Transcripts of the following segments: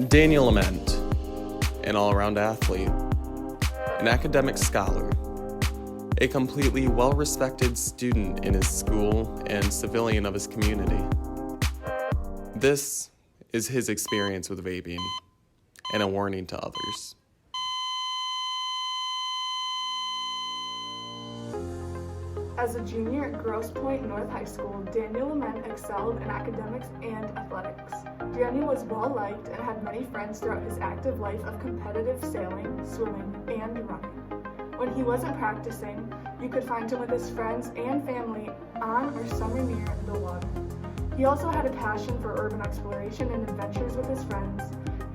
Daniel Ament, an all-around athlete, an academic scholar, a completely well-respected student in his school and civilian of his community. This is his experience with vaping, and a warning to others. As a junior at Grosse Pointe North High School, Daniel Ament excelled in academics and athletics. Daniel was well-liked and had many friends throughout his active life of competitive sailing, swimming, and running. When he wasn't practicing, you could find him with his friends and family on or somewhere near the water. He also had a passion for urban exploration and adventures with his friends.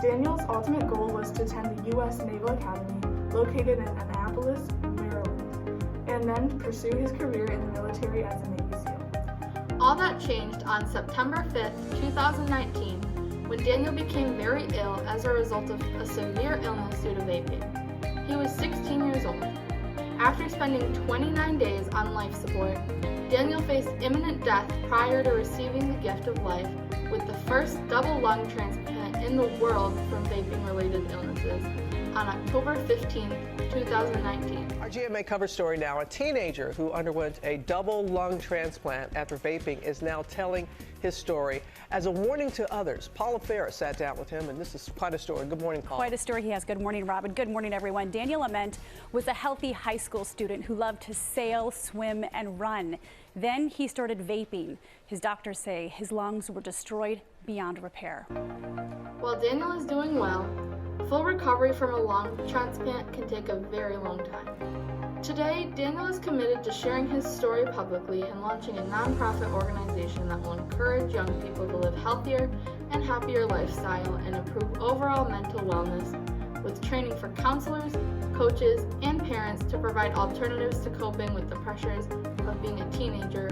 Daniel's ultimate goal was to attend the U.S. Naval Academy, located in Annapolis, Maryland, and then pursue his career in the military as a Navy SEAL. All that changed on September 5th, 2019, when Daniel became very ill as a result of a severe illness due to vaping. He was 16 years old. After spending 29 days on life support, Daniel faced imminent death prior to receiving the gift of life with the first double lung transplant in the world from vaping-related illnesses on October 15, 2019. Our GMA cover story now, a teenager who underwent a double lung transplant after vaping is now telling his story as a warning to others. Paula Farah sat down with him, and this is quite a story. Good morning, Paula. Quite a story he has. Good morning, Robin. Good morning, everyone. Daniel Ament was a healthy high school student who loved to sail, swim, and run. Then he started vaping. His doctors say his lungs were destroyed beyond repair. While Daniel is doing well, full recovery from a lung transplant can take a very long time. Today, Daniel is committed to sharing his story publicly and launching a nonprofit organization that will encourage young people to live healthier and happier lifestyle and improve overall mental wellness, with training for counselors, coaches, and parents to provide alternatives to coping with the pressures of being a teenager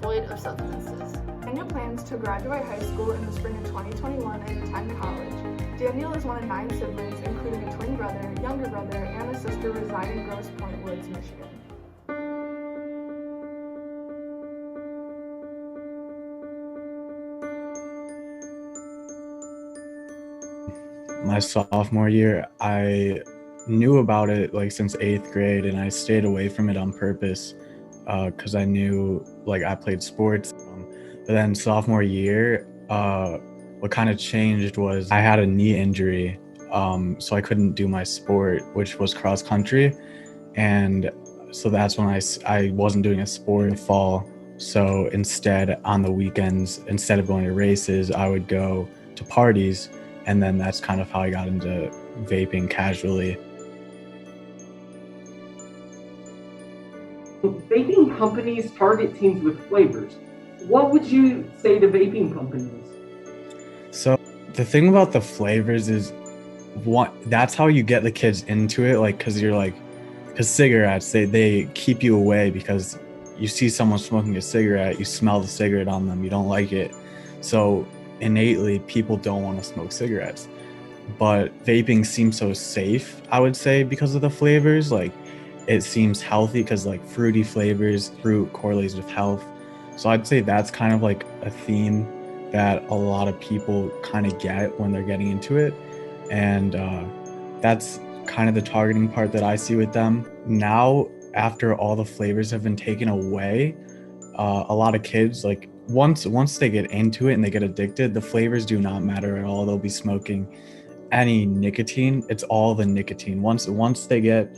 void of substances. Daniel plans to graduate high school in the spring of 2021 and attend college. Daniel is one of 9 siblings, including a twin brother, younger brother, and a sister residing in Grosse Pointe Woods, Michigan. My sophomore year, I knew about it since 8th grade, and I stayed away from it on purpose because I knew I played sports. But then sophomore year, what kind of changed was I had a knee injury, so I couldn't do my sport, which was cross country, and so that's when I wasn't doing a sport in the fall. So instead, on the weekends, instead of going to races, I would go to parties, and then that's kind of how I got into vaping casually. Vaping companies target teens with flavors. What would you say to vaping companies? So the thing about the flavors is, that's how you get the kids into it, because cigarettes, they keep you away because you see someone smoking a cigarette, you smell the cigarette on them, you don't like it. So innately, people don't want to smoke cigarettes. But vaping seems so safe, I would say, because of the flavors. It seems healthy because fruity flavors, fruit correlates with health. So I'd say that's kind of a theme that a lot of people kind of get when they're getting into it. And that's kind of the targeting part that I see with them. Now, after all the flavors have been taken away, a lot of kids, once they get into it and they get addicted, the flavors do not matter at all. They'll be smoking any nicotine. It's all the nicotine. Once they get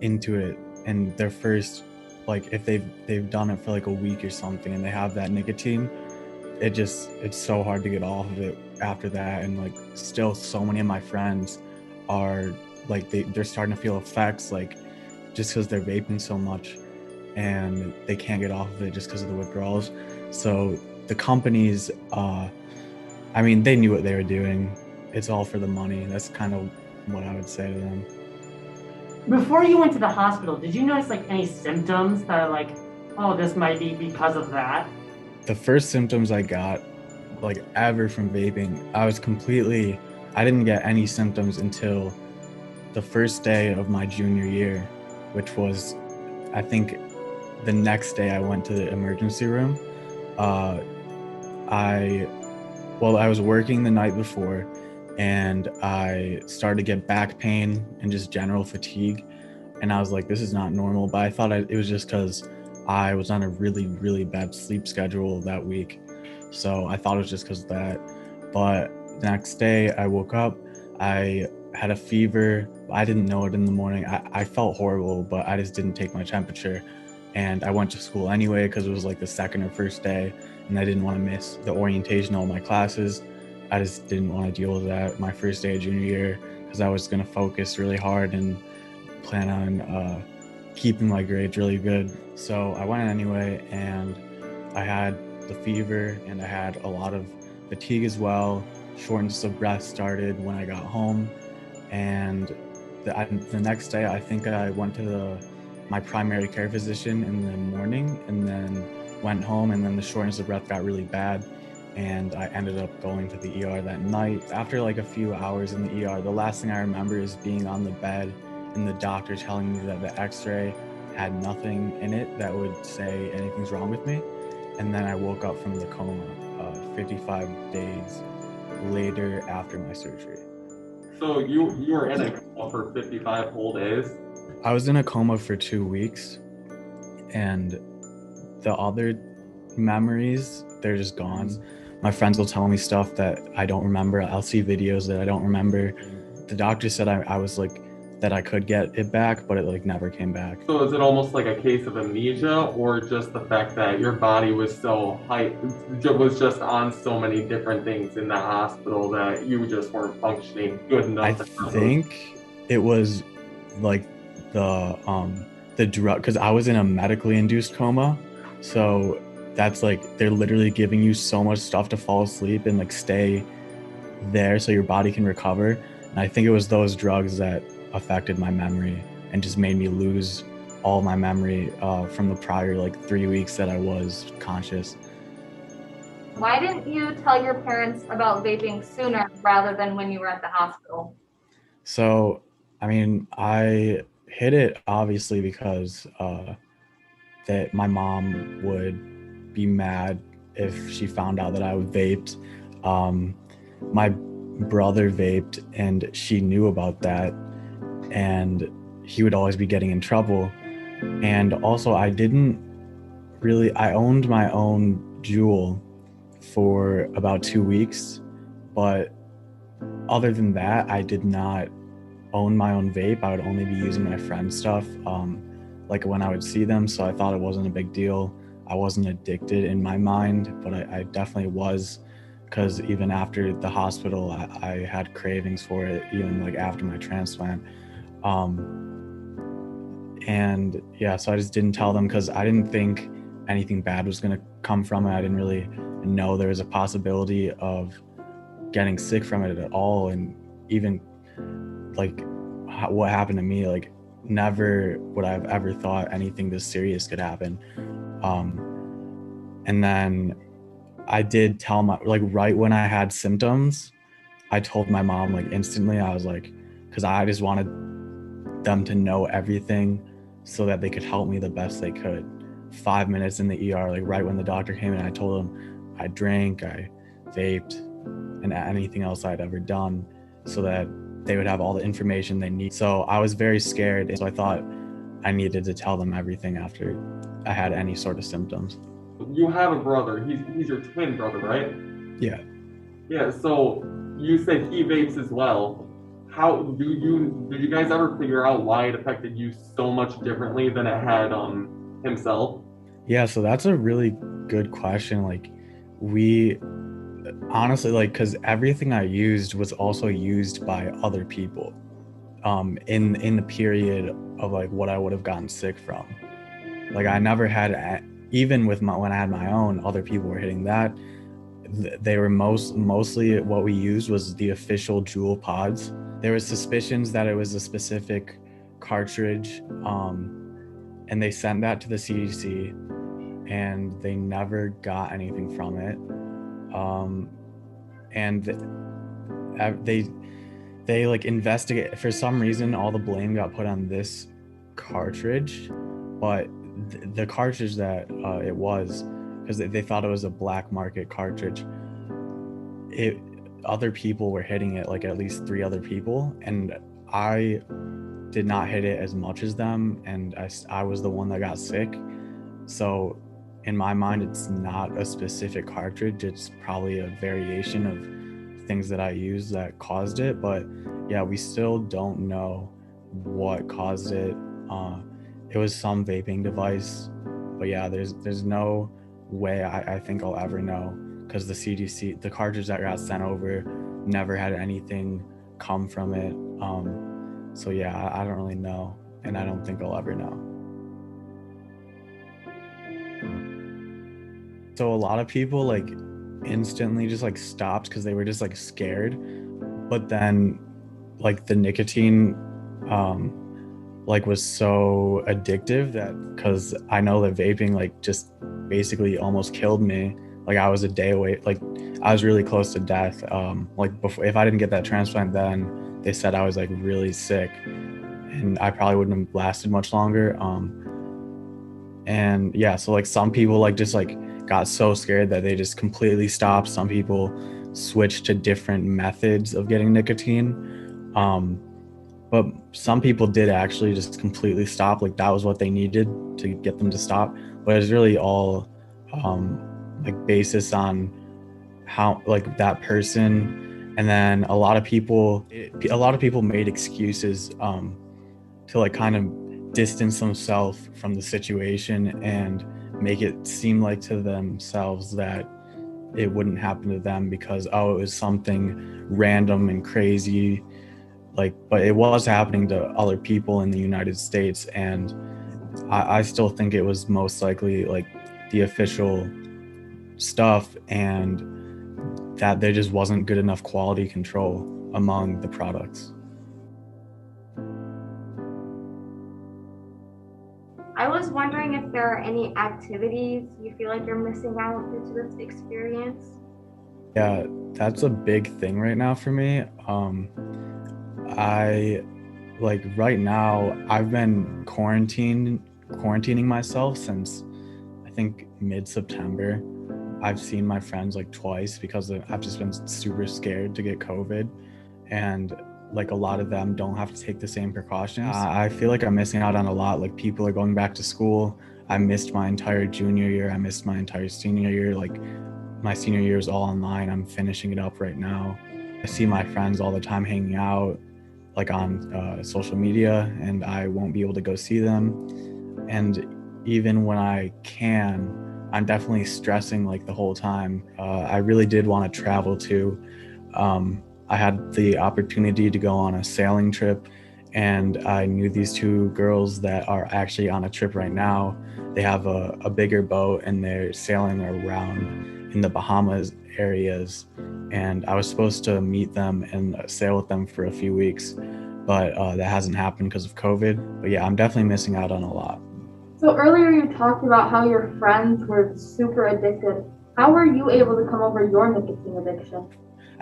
into it and their first, if they've done it for a week or something and they have that nicotine, it's so hard to get off of it after that. And still so many of my friends are they're starting to feel effects just because they're vaping so much and they can't get off of it just because of the withdrawals. So the companies, they knew what they were doing. It's all for the money. That's kind of what I would say to them. Before you went to the hospital, did you notice any symptoms that oh, this might be because of that? The first symptoms I got ever from vaping, I didn't get any symptoms until the first day of my junior year, which was, I think, the next day I went to the emergency room. I was working the night before, and I started to get back pain and just general fatigue. And I was like, this is not normal, but I thought it was just because I was on a really, really bad sleep schedule that week. So I thought it was just because of that. But the next day I woke up, I had a fever. I didn't know it in the morning. I felt horrible, but I just didn't take my temperature. And I went to school anyway because it was like the second or first day, and I didn't want to miss the orientation of all my classes. I just didn't want to deal with that my first day of junior year because I was going to focus really hard and plan on keeping my grades really good. So I went anyway, and I had the fever and I had a lot of fatigue as well. Shortness of breath started when I got home, and the next day I think I went to my primary care physician in the morning and then went home, and then the shortness of breath got really bad and I ended up going to the ER that night. After like a few hours in the ER, the last thing I remember is being on the bed and the doctor telling me that the x-ray had nothing in it that would say anything's wrong with me. And then I woke up from the coma 55 days later after my surgery. So you were in a coma for 55 whole days? I was in a coma for 2 weeks, and the other memories, they're just gone. My friends will tell me stuff that I don't remember. I'll see videos that I don't remember. The doctor said I was like, that I could get it back, but it like never came back. So is it almost like a case of amnesia, or just the fact that your body was so was just on so many different things in the hospital that you just weren't functioning good enough? I think it was like the drug, because I was in a medically induced coma. So that's like, they're literally giving you so much stuff to fall asleep and like stay there so your body can recover. And I think it was those drugs that affected my memory and just made me lose all my memory from the prior like 3 weeks that I was conscious. Why didn't you tell your parents about vaping sooner rather than when you were at the hospital? So, I mean, I hid it obviously because that my mom would be mad if she found out that I vaped. My brother vaped and she knew about that, and he would always be getting in trouble. And also I owned my own Juul for about 2 weeks, but other than that, I did not own my own vape. I would only be using my friend's stuff, like when I would see them. So I thought it wasn't a big deal. I wasn't addicted in my mind, but I definitely was, because even after the hospital, I had cravings for it, even like after my transplant. And yeah, so I just didn't tell them because I didn't think anything bad was going to come from it. I didn't really know there was a possibility of getting sick from it at all. And even like what happened to me, like never would I have ever thought anything this serious could happen. And then I did tell like right when I had symptoms, I told my mom like instantly. I was like, because I just wanted them to know everything so that they could help me the best they could. 5 minutes in the ER, like right when the doctor came in, I told them I drank, I vaped, and anything else I'd ever done, so that they would have all the information they need. So I was very scared, so I thought I needed to tell them everything after I had any sort of symptoms. You have a brother. He's your twin brother, right? Yeah. Yeah. So you said he vapes as well. How did you guys ever figure out why it affected you so much differently than it had himself? Yeah, so that's a really good question. Like, we honestly, like, because everything I used was also used by other people in the period of like what I would have gotten sick from. Like, I never had, even with when I had my own, other people were hitting that. They were mostly what we used was the official Juul pods. There was suspicions that it was a specific cartridge, and they sent that to the CDC, and they never got anything from it. And they like investigate, for some reason all the blame got put on this cartridge, but the cartridge that it was, because they thought it was a black market cartridge, other people were hitting it, like at least 3 other people, and I did not hit it as much as them, and I was the one that got sick. So in my mind, it's not a specific cartridge, it's probably a variation of things that I used that caused it. But yeah, we still don't know what caused it. It was some vaping device, but yeah, there's no way I think I'll ever know, because the CDC, the cartridge that got sent over, never had anything come from it. So yeah, I don't really know, and I don't think I'll ever know. So a lot of people like instantly just like stopped because they were just like scared. But then like the nicotine like was so addictive that, because I know that vaping like just basically almost killed me. Like I was a day away, like I was really close to death. Like before, if I didn't get that transplant then, they said I was like really sick and I probably wouldn't have lasted much longer. And yeah, so like some people like just like got so scared that they just completely stopped. Some people switched to different methods of getting nicotine. But some people did actually just completely stop. Like that was what they needed to get them to stop. But it's really all like basis on how like that person. And then a lot of people made excuses to like kind of distance themselves from the situation and make it seem like to themselves that it wouldn't happen to them because, oh, it was something random and crazy. Like, but it was happening to other people in the United States, and I still think it was most likely like the official stuff, and that there just wasn't good enough quality control among the products. I was wondering if there are any activities you feel like you're missing out due to this experience. Yeah, that's a big thing right now for me. I like right now I've been quarantining myself since I think mid-September. I've seen my friends like twice because I've just been super scared to get COVID, and like a lot of them don't have to take the same precautions. I feel like I'm missing out on a lot. Like people are going back to school. I missed my entire junior year. I missed my entire senior year. Like my senior year is all online. I'm finishing it up right now. I see my friends all the time hanging out like on social media, and I won't be able to go see them. And even when I can, I'm definitely stressing like the whole time. I really did want to travel too. I had the opportunity to go on a sailing trip, and I knew these 2 girls that are actually on a trip right now. They have a bigger boat and they're sailing around in the Bahamas areas, and I was supposed to meet them and sail with them for a few weeks, but that hasn't happened because of COVID. But yeah, I'm definitely missing out on a lot. So earlier you talked about how your friends were super addicted. How were you able to come over your nicotine addiction?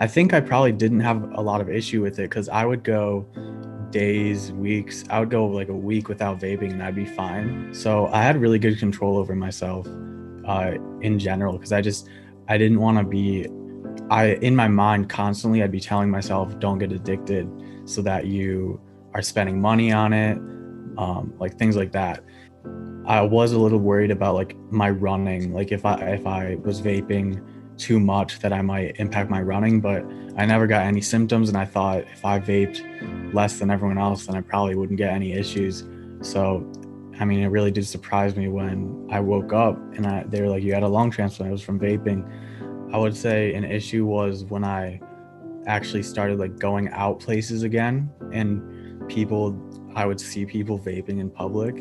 I think I probably didn't have a lot of issue with it because I would go days, weeks. I would go like a week without vaping and I'd be fine. So I had really good control over myself in general, because I didn't want to be, in my mind constantly I'd be telling myself, don't get addicted, so that you are spending money on it, like things like that. I was a little worried about like my running, like if I was vaping too much that I might impact my running, but I never got any symptoms, and I thought if I vaped less than everyone else then I probably wouldn't get any issues. So I mean, it really did surprise me when I woke up and they were like, you had a lung transplant. It was from vaping. I would say an issue was when I actually started like going out places again, and I would see people vaping in public.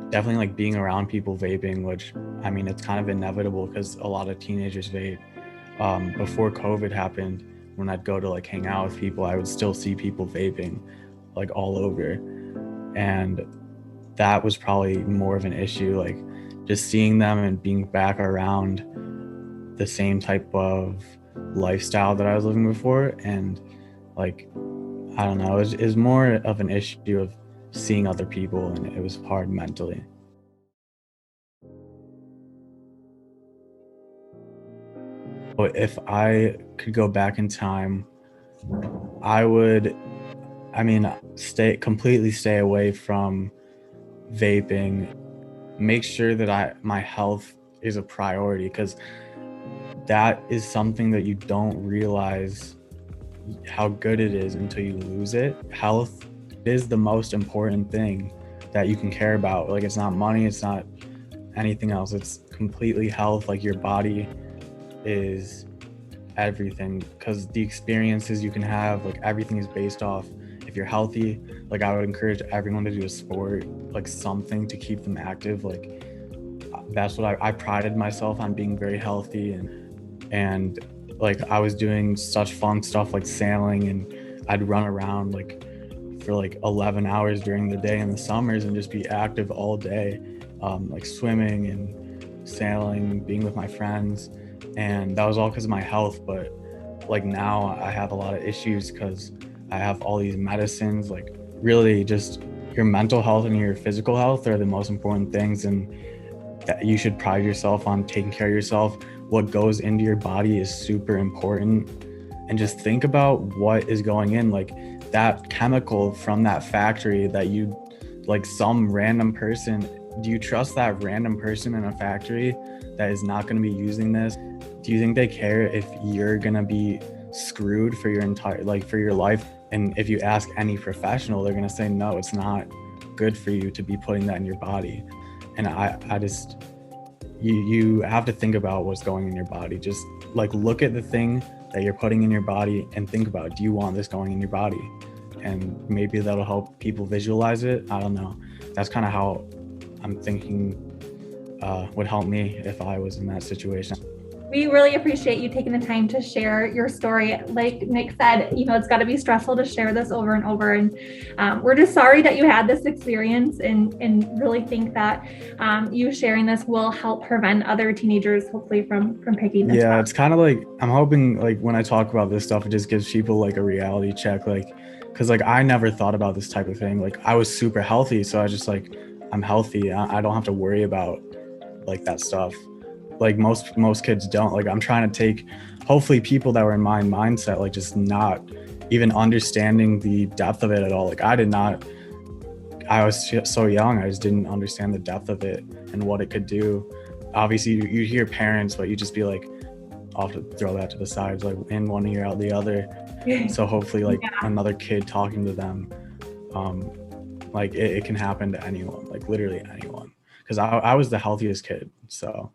Definitely like being around people vaping, which I mean, it's kind of inevitable because a lot of teenagers vape. Before COVID happened, when I'd go to like hang out with people, I would still see people vaping like all over. And that was probably more of an issue, like just seeing them and being back around the same type of lifestyle that I was living before. And like, I don't know, it was more of an issue of seeing other people, and it was hard mentally. If I could go back in time, I would, completely stay away from vaping. Make sure that my health is a priority, because that is something that you don't realize how good it is until you lose it. Health is the most important thing that you can care about. Like, it's not money, it's not anything else. It's completely health. Like, your body is everything, because the experiences you can have, like, everything is based off if you're healthy. Like, I would encourage everyone to do a sport, like something to keep them active. Like, that's what I prided myself on, being very healthy, and like I was doing such fun stuff like sailing, and I'd run around like for like 11 hours during the day in the summers and just be active all day, like swimming and sailing, being with my friends. And that was all because of my health. But like now I have a lot of issues because I have all these medicines. Like, really, just your mental health and your physical health are the most important things, and that you should pride yourself on taking care of yourself. What goes into your body is super important, and just think about what is going in. Like, that chemical from that factory that you, like, some random person, do you trust that random person in a factory that is not going to be using this? Do you think they care if you're going to be screwed for your entire, like, for your life? And if you ask any professional, they're going to say, no, it's not good for you to be putting that in your body. And I just, you have to think about what's going in your body. Just like, look at the thing that you're putting in your body and think about, do you want this going in your body? And maybe that'll help people visualize it. I don't know. That's kind of how I'm thinking would help me if I was in that situation. We really appreciate you taking the time to share your story. Like Nick said, you know, it's got to be stressful to share this over and over. And we're just sorry that you had this experience, and really think that you sharing this will help prevent other teenagers, hopefully, from picking this up. It's kind of like, I'm hoping, like, when I talk about this stuff, it just gives people like a reality check. Like, because like I never thought about this type of thing. Like, I was super healthy, so I was just like, I'm healthy. I don't have to worry about like that stuff. Like most kids don't. Like, I'm trying to take, hopefully, people that were in my mindset, like, just not even understanding the depth of it at all. Like, I was so young, I just didn't understand the depth of it and what it could do. Obviously, you hear parents, but you just be like, I'll have to throw that to the side, like, in one ear out the other. So hopefully, like, another kid talking to them, like, it can happen to anyone, like literally anyone. Because I was the healthiest kid, so